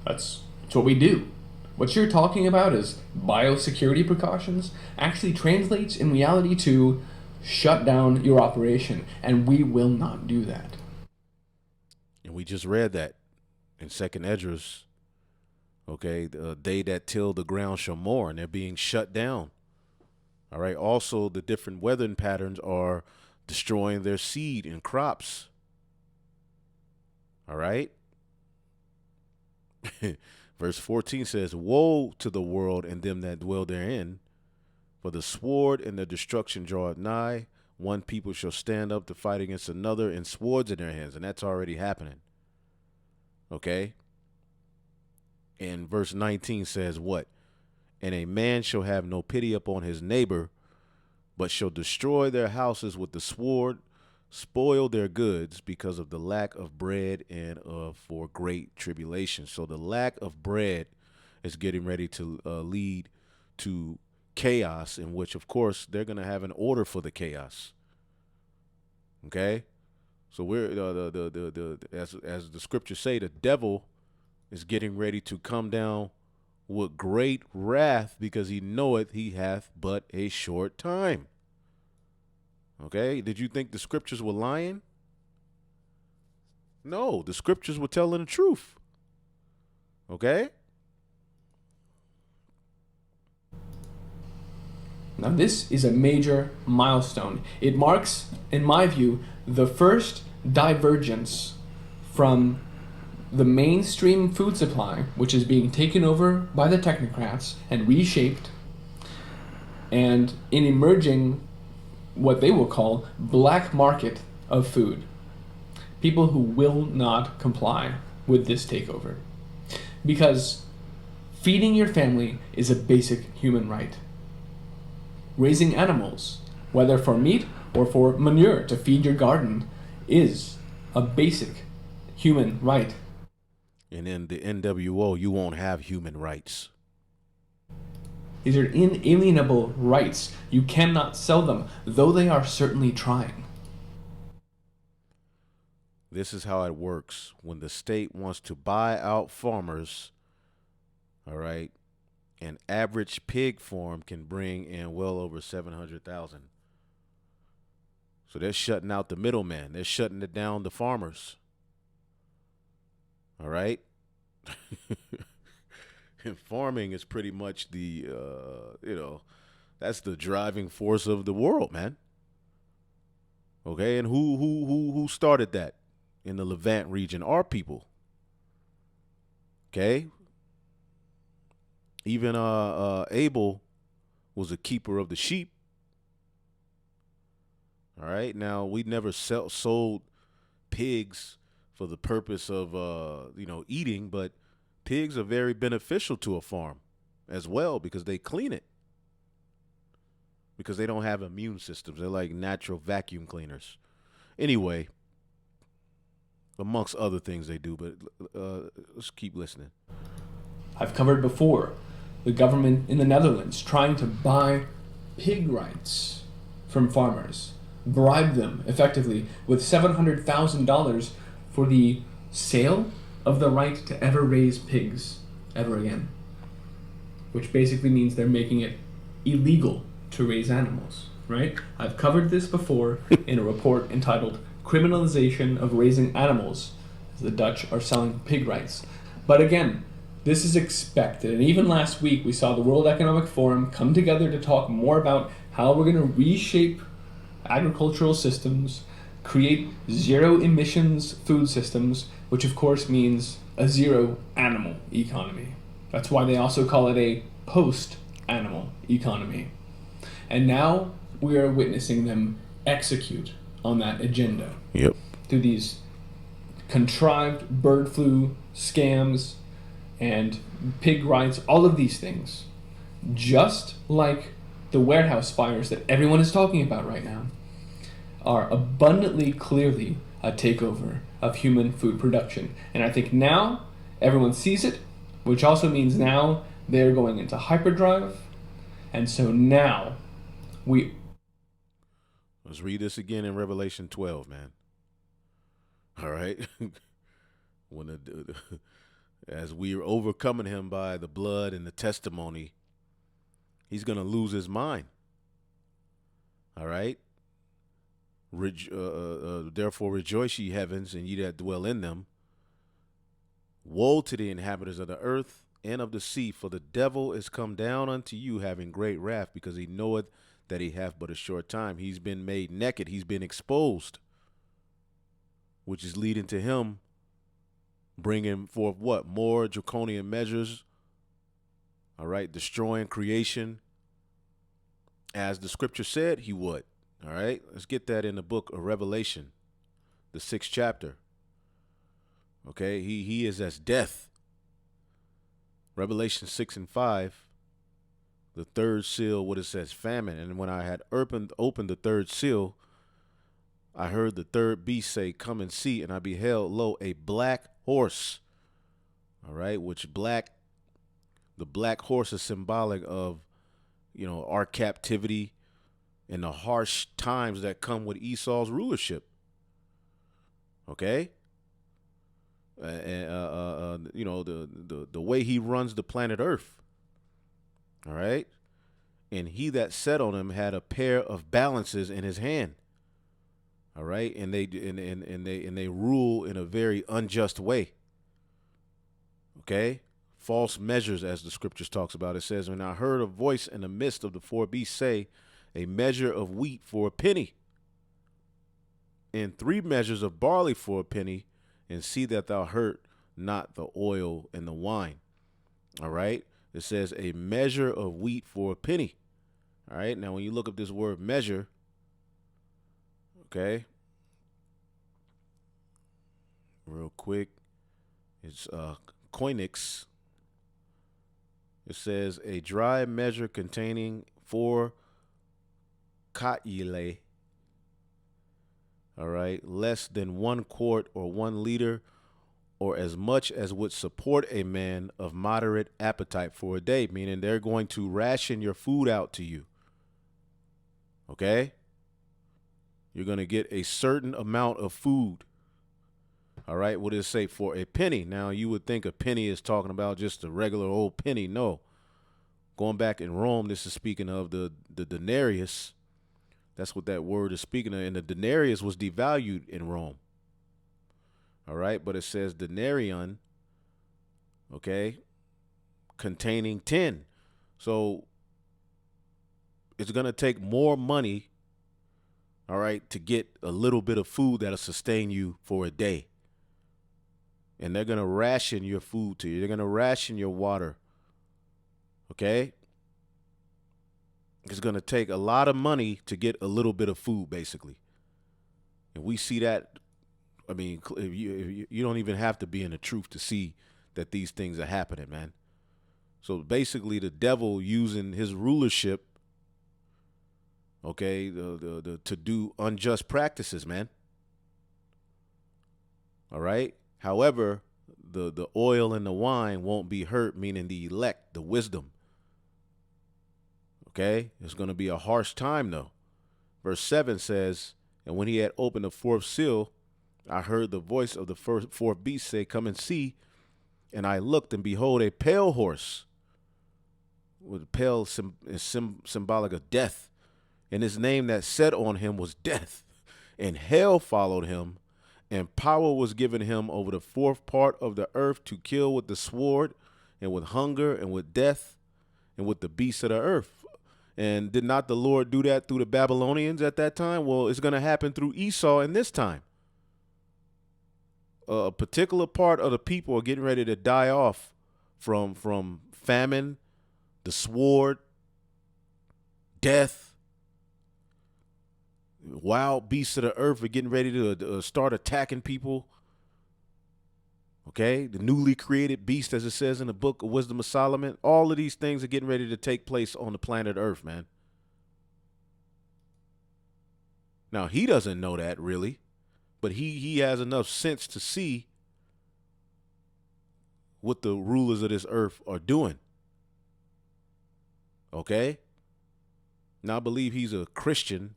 That's what we do. What you're talking about is biosecurity precautions actually translates in reality to shut down your operation, and we will not do that. And we just read that in 2nd Esdras. Okay, they that till the ground shall mourn, and they're being shut down. All right. Also, the different weathering patterns are destroying their seed and crops. All right. Verse 14 says, woe to the world and them that dwell therein, for the sword and the destruction draweth nigh. One people shall stand up to fight against another, and swords in their hands. And that's already happening. Okay. And verse 19 says what? And a man shall have no pity upon his neighbor, but shall destroy their houses with the sword, spoil their goods because of the lack of bread and for great tribulation. So the lack of bread is getting ready to lead to chaos, in which, of course, they're going to have an order for the chaos. Okay, so we're as the scriptures say, the devil is getting ready to come down with great wrath, because he knoweth he hath but a short time. Okay, did you think the scriptures were lying? No, the scriptures were telling the truth. Okay? Now this is a major milestone. It marks, in my view, the first divergence from the mainstream food supply, which is being taken over by the technocrats and reshaped, and in emerging what they will call black market of food. People who will not comply with this takeover. Because feeding your family is a basic human right. Raising animals, whether for meat or for manure to feed your garden, is a basic human right. And in the NWO, you won't have human rights. These are inalienable rights. You cannot sell them, though they are certainly trying. This is how it works. When the state wants to buy out farmers, all right, an average pig farm can bring in well over 700,000. So they're shutting out the middleman. They're shutting it down the farmers. All right. And farming is pretty much the, that's the driving force of the world, man. Okay, and who started that in the Levant region? Our people. Okay. Even Abel was a keeper of the sheep. All right. Now, we never sold pigs for the purpose of eating, but pigs are very beneficial to a farm as well, because they clean it. Because they don't have immune systems. They're like natural vacuum cleaners. Anyway, amongst other things they do, but let's keep listening. I've covered before the government in the Netherlands trying to buy pig rights from farmers, bribe them effectively with $700,000 for the sale of the right to ever raise pigs ever again. which basically means they're making it illegal to raise animals, right? I've covered this before in a report entitled Criminalization of Raising Animals, as the Dutch are selling pig rights. But again, this is expected, and even last week we saw the World Economic Forum come together to talk more about how we're going to reshape agricultural systems, create zero emissions food systems, which of course means a zero animal economy. That's why they also call it a post-animal economy. And now we are witnessing them execute on that agenda. Yep. Through these contrived bird flu scams and pig rights, all of these things. Just like the warehouse fires that everyone is talking about right now are abundantly, clearly a takeover of human food production. And I think now everyone sees it, which also means now they're going into hyperdrive. And so now let's read this again in Revelation 12, man. All right. As we are overcoming him by the blood and the testimony, he's going to lose his mind. All right. Therefore rejoice, ye heavens, and ye that dwell in them. Woe to the inhabitants of the earth and of the sea, for the devil is come down unto you, having great wrath, because he knoweth that he hath but a short time. He's been made naked. He's been exposed, which is leading to him bringing forth what? More draconian measures. All right. Destroying creation, as the scripture said he would. All right. Let's get that in the book of Revelation, the 6th chapter. Okay. He is as death. Revelation 6 and 5. The third seal, what it says, famine. And when I had opened the third seal, I heard the third beast say, come and see. And I beheld, lo, a black horse. All right. The black horse is symbolic of, our captivity and the harsh times that come with Esau's rulership. Okay. And, the way he runs the planet Earth. All right. And he that sat on him had a pair of balances in his hand. All right. And they rule in a very unjust way. Okay. False measures, as the scriptures talks about. It says, when I heard a voice in the midst of the four beasts say, a measure of wheat for a penny, and 3 measures of barley for a penny, and see that thou hurt not the oil and the wine. All right. It says a measure of wheat for a penny. All right. Now, when you look up this word measure, okay, real quick, it's koinix. It says a dry measure containing 4 kaile. All right. Less than 1 quart or 1 liter, or as much as would support a man of moderate appetite for a day, meaning they're going to ration your food out to you. Okay? You're going to get a certain amount of food. All right? What does it say? For a penny. Now, you would think a penny is talking about just a regular old penny. No. Going back in Rome, this is speaking of the denarius. That's what that word is speaking of. And the denarius was devalued in Rome. All right, but it says denarion, okay, containing 10. So it's going to take more money, all right, to get a little bit of food that'll sustain you for a day. And they're going to ration your food to you. They're going to ration your water, okay? It's going to take a lot of money to get a little bit of food, basically. And we see that. I mean, you don't even have to be in the truth to see that these things are happening, man. So basically, the devil using his rulership, okay, to do unjust practices, man. All right. However, the oil and the wine won't be hurt, meaning the elect, the wisdom. Okay. It's going to be a harsh time, though. Verse 7 says, and when he had opened the 4th seal, I heard the voice of the 4th beast say, come and see. And I looked, and behold, a pale horse. with pale symbolic of death. And his name that sat on him was Death. And hell followed him, and power was given him over the fourth part of the earth to kill with the sword, and with hunger, and with death, and with the beasts of the earth. And did not the Lord do that through the Babylonians at that time? Well, it's going to happen through Esau in this time. A particular part of the people are getting ready to die off from famine, the sword, death. Wild beasts of the earth are getting ready to start attacking people. Okay, the newly created beast, as it says in the book of Wisdom of Solomon. All of these things are getting ready to take place on the planet Earth, man. Now, he doesn't know that really, but he has enough sense to see what the rulers of this earth are doing. Okay? Now, I believe he's a Christian.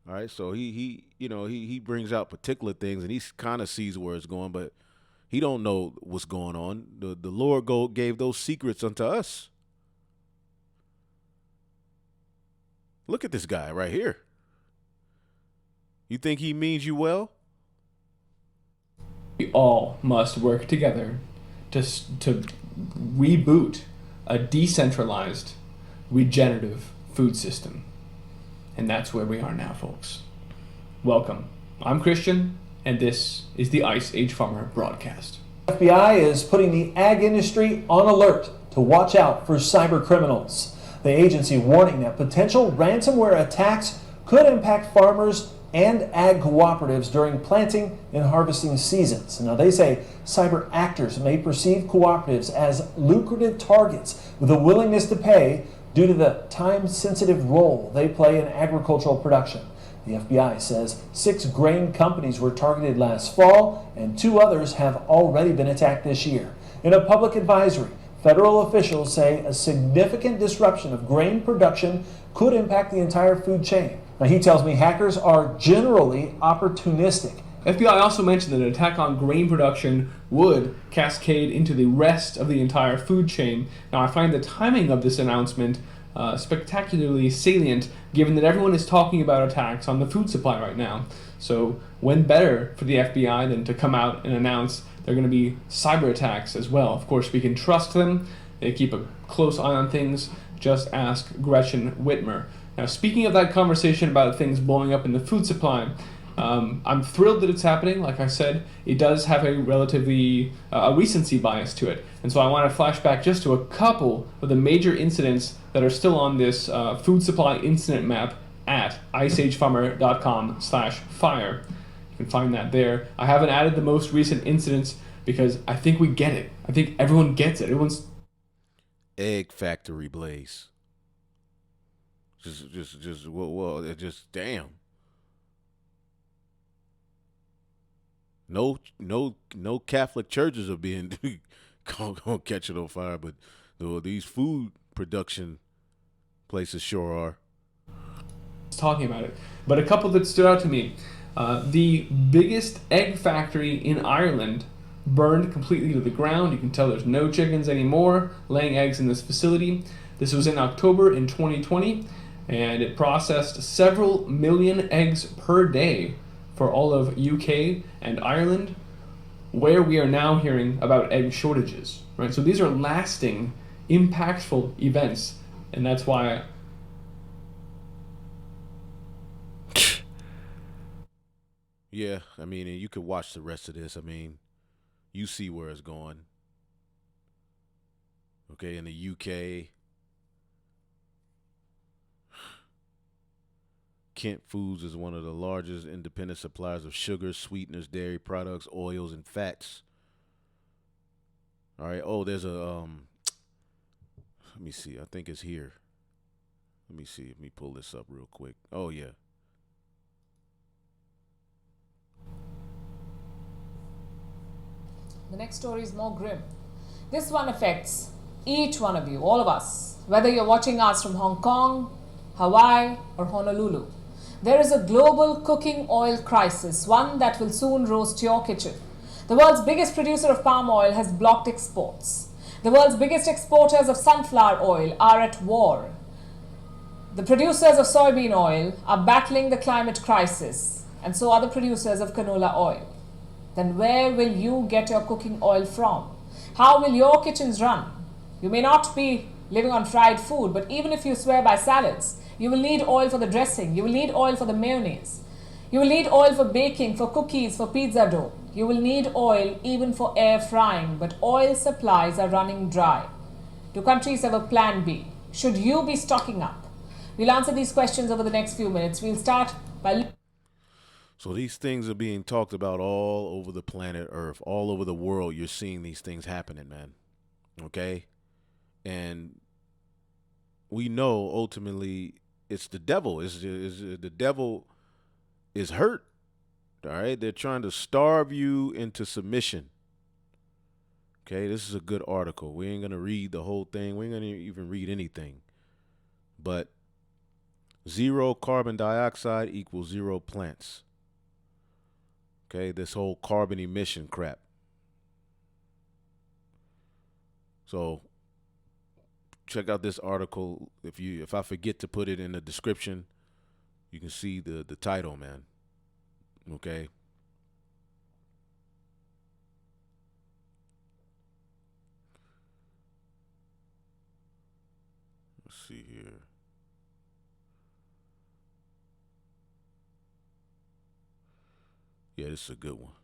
All right, so he brings out particular things, and he kind of sees where it's going, but he don't know what's going on. The Lord gave those secrets unto us. Look at this guy right here. You think he means you well? We all must work together to reboot a decentralized, regenerative food system. And that's where we are now, folks. Welcome. I'm Christian, and this is the Ice Age Farmer broadcast. The FBI is putting the ag industry on alert to watch out for cyber criminals. The agency warning that potential ransomware attacks could impact farmers and ag cooperatives during planting and harvesting seasons. Now, they say cyber actors may perceive cooperatives as lucrative targets with a willingness to pay due to the time-sensitive role they play in agricultural production. The FBI says 6 grain companies were targeted last fall, and 2 others have already been attacked this year. In a public advisory, federal officials say a significant disruption of grain production could impact the entire food chain. Now, he tells me hackers are generally opportunistic. FBI also mentioned that an attack on grain production would cascade into the rest of the entire food chain. Now, I find the timing of this announcement spectacularly salient, given that everyone is talking about attacks on the food supply right now. So, when better for the FBI than to come out and announce there are going to be cyber attacks as well? Of course, we can trust them. They keep a close eye on things. Just ask Gretchen Whitmer. Now, speaking of that conversation about things blowing up in the food supply, I'm thrilled that it's happening. Like I said, it does have a relatively a recency bias to it. And so I want to flash back just to a couple of the major incidents that are still on this food supply incident map at iceagefarmer.com/fire. You can find that there. I haven't added the most recent incidents because I think we get it. I think everyone gets it. Everyone's egg factory blaze. Just damn. No Catholic churches are being gonna catch it on fire, but these food production places sure are. Talking about it, but a couple that stood out to me. The biggest egg factory in Ireland burned completely to the ground. You can tell there's no chickens anymore laying eggs in this facility. This was in October in 2020, and it processed several million eggs per day for all of UK and Ireland, where we are now hearing about egg shortages, right? So these are lasting, impactful events, and that's why yeah, I mean, and you could watch the rest of this. I mean, you see where it's going. Okay, in the UK, Kent Foods is one of the largest independent suppliers of sugar, sweeteners, dairy products, oils, and fats. All right. Oh, there's a let me see. I think it's here. Let me see. Let me pull this up real quick. Oh yeah. The next story is more grim. This one affects each one of you, all of us, whether you're watching us from Hong Kong, Hawaii, or Honolulu. There is a global cooking oil crisis, one that will soon roast your kitchen. The world's biggest producer of palm oil has blocked exports. The world's biggest exporters of sunflower oil are at war. The producers of soybean oil are battling the climate crisis, and so are the producers of canola oil. Then where will you get your cooking oil from? How will your kitchens run? You may not be living on fried food, but even if you swear by salads, you will need oil for the dressing, you will need oil for the mayonnaise, you will need oil for baking, for cookies, for pizza dough. You will need oil even for air frying, but oil supplies are running dry. Do countries have a plan B? Should you be stocking up? We'll answer these questions over the next few minutes. We'll start by... So these things are being talked about all over the planet Earth, all over the world. You're seeing these things happening, man. Okay? And we know ultimately it's the devil. The devil is hurt. All right? They're trying to starve you into submission. Okay? This is a good article. We ain't going to read the whole thing. We ain't going to even read anything. But 0 carbon dioxide equals 0 plants. Okay, this whole carbon emission crap. So check out this article. If I forget to put it in the description, you can see the title, man. Okay. Let's see here. Yeah, this is a good one.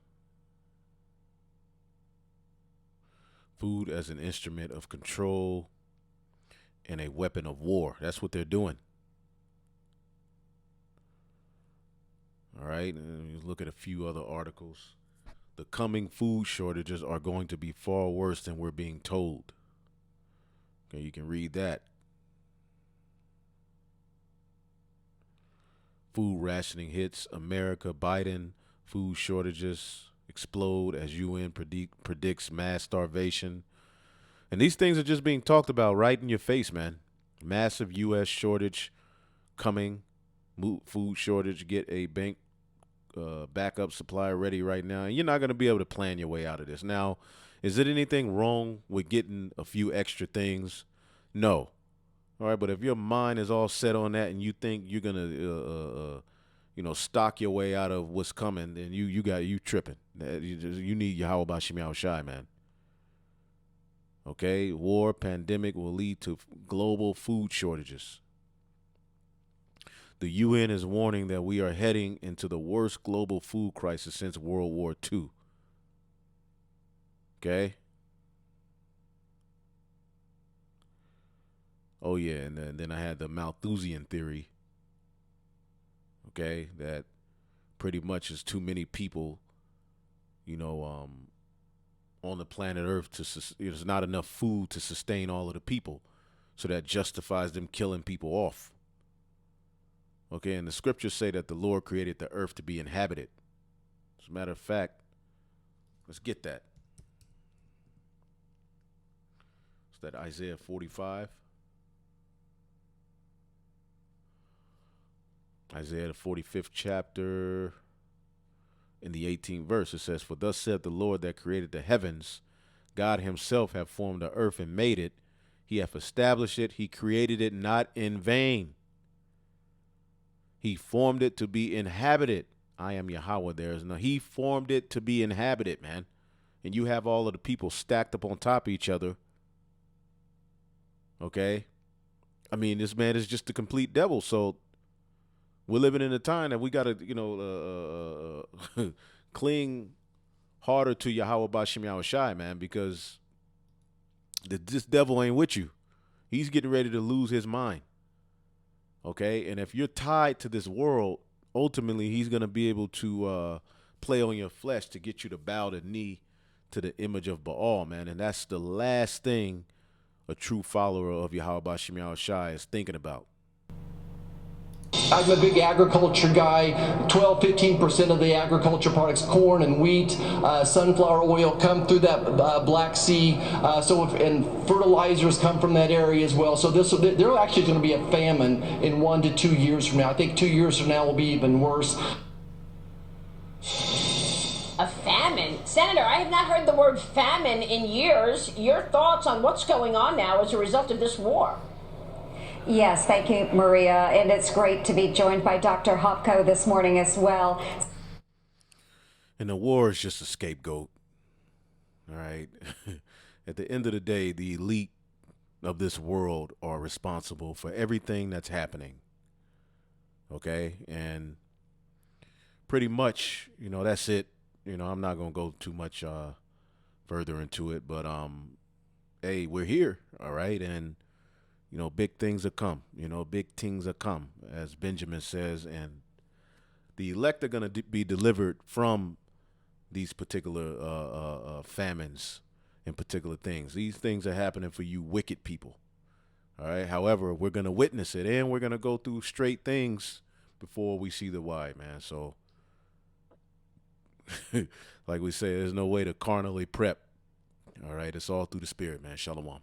Food as an instrument of control and a weapon of war. That's what they're doing. All right, and you look at a few other articles. The coming food shortages are going to be far worse than we're being told. Okay, you can read that. Food rationing hits America. Biden. Food shortages explode as UN predicts mass starvation. And these things are just being talked about right in your face, man. Massive U.S. shortage coming. Food shortage. Get a backup supply ready right now. And you're not going to be able to plan your way out of this. Now, is it anything wrong with getting a few extra things? No. All right, but if your mind is all set on that and you think you're going to stock your way out of what's coming, then you tripping. You need Yahweh Shemiah Shai, man. Okay, war, pandemic will lead to global food shortages. The UN is warning that we are heading into the worst global food crisis since World War II. Okay. Oh yeah, and then I had the Malthusian theory. Okay, that pretty much is too many people, on the planet Earth there's not enough food to sustain all of the people, so that justifies them killing people off. Okay, and the scriptures say that the Lord created the earth to be inhabited. As a matter of fact, let's get that. It's that Isaiah 45. Isaiah the 45th chapter, in the 18th verse, it says, "For thus saith the Lord that created the heavens, God himself hath formed the earth and made it. He hath established it. He created it not in vain. He formed it to be inhabited. I am Yahweh. There is no. He formed it to be inhabited, man. And you have all of the people stacked up on top of each other. Okay? I mean, this man is just a complete devil. So we're living in a time that we got to, cling harder to Yahweh Bashim Yahushai, man, because this devil ain't with you. He's getting ready to lose his mind. Okay? And if you're tied to this world, ultimately he's going to be able to play on your flesh to get you to bow the knee to the image of Baal, man. And that's the last thing a true follower of Yahweh Bashim Yahushai is thinking about. I'm a big agriculture guy. 12-15% of the agriculture products, corn and wheat, sunflower oil, come through that Black Sea. And fertilizers come from that area as well. So there actually going to be a famine in 1 to 2 years from now. I think 2 years from now will be even worse. A famine? famine. Senator, I have not heard the word famine in years. Your thoughts on what's going on now as a result of this war? Yes, thank you, Maria. And it's great to be joined by Dr. Hopko this morning as well. And the war is just a scapegoat. All right. At the end of the day, the elite of this world are responsible for everything that's happening. Okay. And pretty much, that's it. I'm not going to go too much further into it, but hey, we're here. All right. And big things are come. Big things are come, as Benjamin says, and the elect are going to be delivered from these particular famines and particular things. These things are happening for you wicked people. All right. However, we're going to witness it, and we're going to go through straight things before we see the why, man. So, like we say, there's no way to carnally prep. All right. It's all through the spirit, man. Shalom.